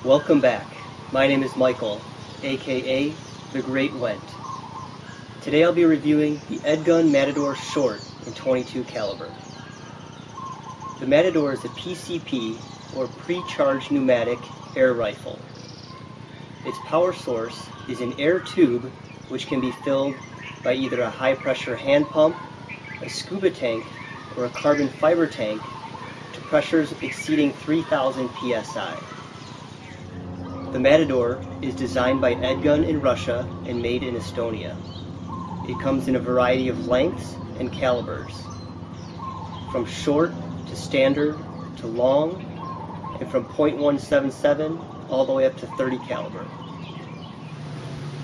Welcome back. My name is Michael, aka The Great Went. Today I'll be reviewing the EDgun Matador Short in .22 caliber. The Matador is a PCP, or pre-charged pneumatic, air rifle. Its power source is an air tube which can be filled by either a high-pressure hand pump, a scuba tank, or a carbon fiber tank to pressures exceeding 3,000 psi. The Matador is designed by EDgun in Russia and made in Estonia. It comes in a variety of lengths and calibers, from short to standard to long, and from .177 all the way up to 30 caliber.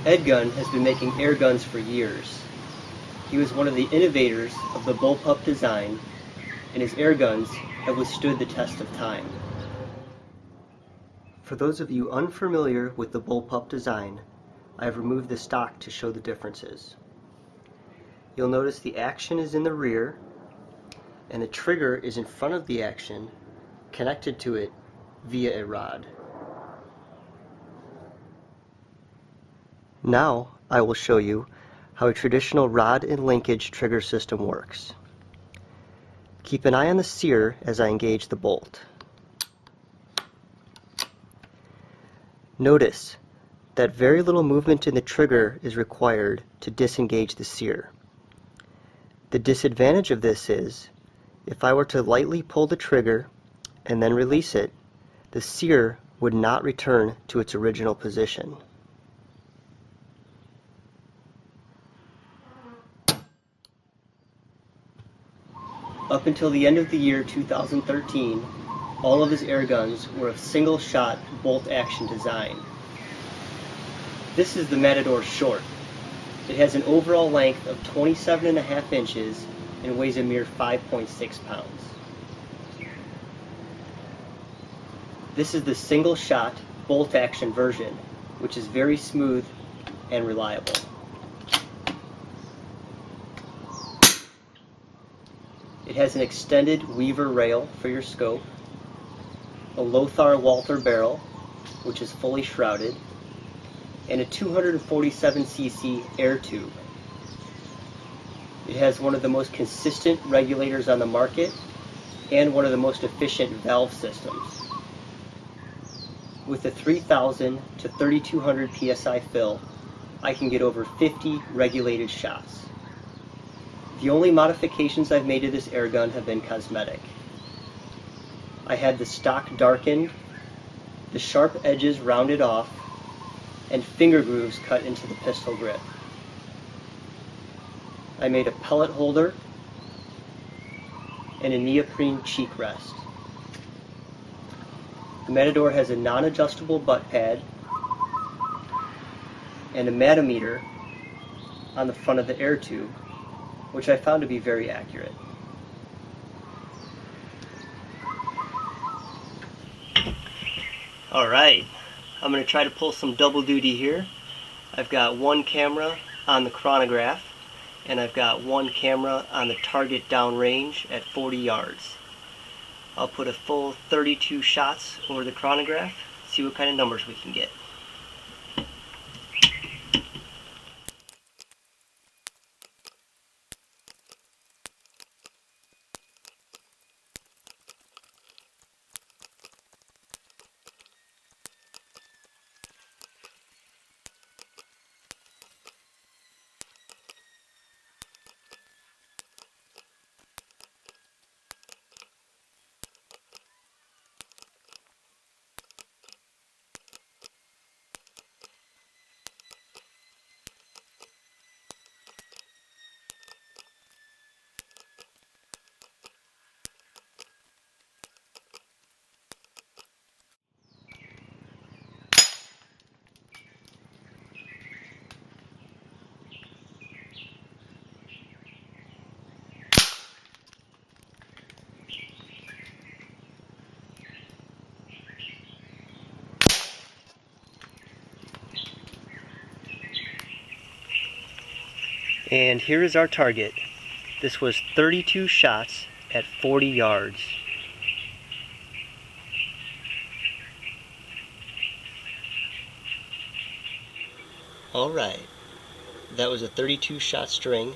EDgun has been making air guns for years. He was one of the innovators of the bullpup design, and his air guns have withstood the test of time. For those of you unfamiliar with the bullpup design, I have removed the stock to show the differences. You'll notice the action is in the rear, and the trigger is in front of the action, connected to it via a rod. Now I will show you how a traditional rod and linkage trigger system works. Keep an eye on the sear as I engage the bolt. Notice that very little movement in the trigger is required to disengage the sear. The disadvantage of this is, if I were to lightly pull the trigger and then release it, the sear would not return to its original position. Up until the end of the year 2013, all of his air guns were of single-shot bolt-action design. This is the Matador Short. It has an overall length of 27.5 inches and weighs a mere 5.6 pounds. This is the single-shot bolt-action version, which is very smooth and reliable. It has an extended Weaver rail for your scope, a Lothar Walther barrel, which is fully shrouded, and a 247cc air tube. It has one of the most consistent regulators on the market and one of the most efficient valve systems. With a 3,000 to 3,200 psi fill, I can get over 50 regulated shots. The only modifications I've made to this air gun have been cosmetic. I had the stock darkened, the sharp edges rounded off, and finger grooves cut into the pistol grip. I made a pellet holder and a neoprene cheek rest. The Matador has a non-adjustable butt pad and a matometer on the front of the air tube, which I found to be very accurate. Alright, I'm going to try to pull some double duty here. I've got one camera on the chronograph, and I've got one camera on the target downrange at 40 yards. I'll put a full 32 shots over the chronograph, see what kind of numbers we can get. And here is our target. This was 32 shots at 40 yards. Alright, that was a 32 shot string.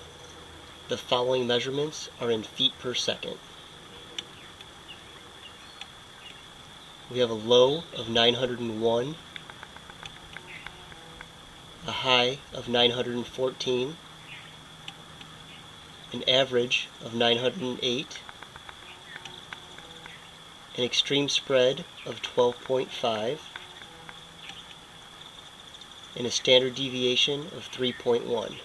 The following measurements are in feet per second. We have a low of 901, a high of 914, an average of 908, an extreme spread of 12.5, and a standard deviation of 3.1.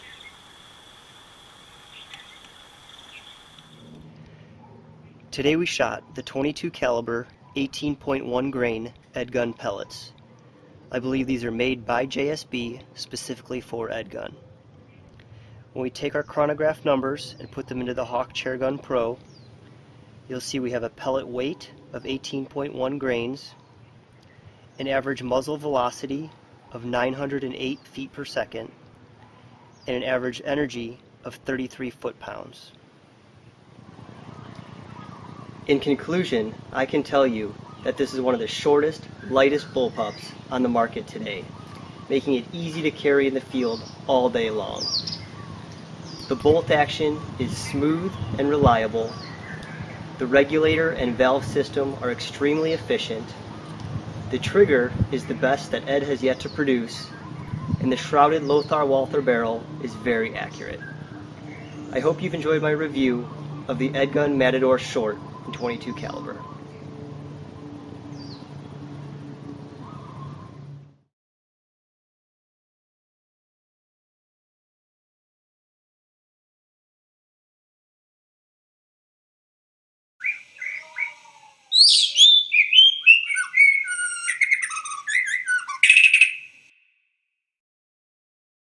Today we shot the 22 caliber 18.1 grain EDgun pellets. I believe these are made by JSB specifically for EDgun. When we take our chronograph numbers and put them into the Hawk Chairgun Pro, you'll see we have a pellet weight of 18.1 grains, an average muzzle velocity of 908 feet per second, and an average energy of 33 foot-pounds. In conclusion, I can tell you that this is one of the shortest, lightest bullpups on the market today, making it easy to carry in the field all day long. The bolt action is smooth and reliable. The regulator and valve system are extremely efficient. The trigger is the best that Ed has yet to produce, and the shrouded Lothar Walther barrel is very accurate. I hope you've enjoyed my review of the EDgun Matador Short in 22 caliber.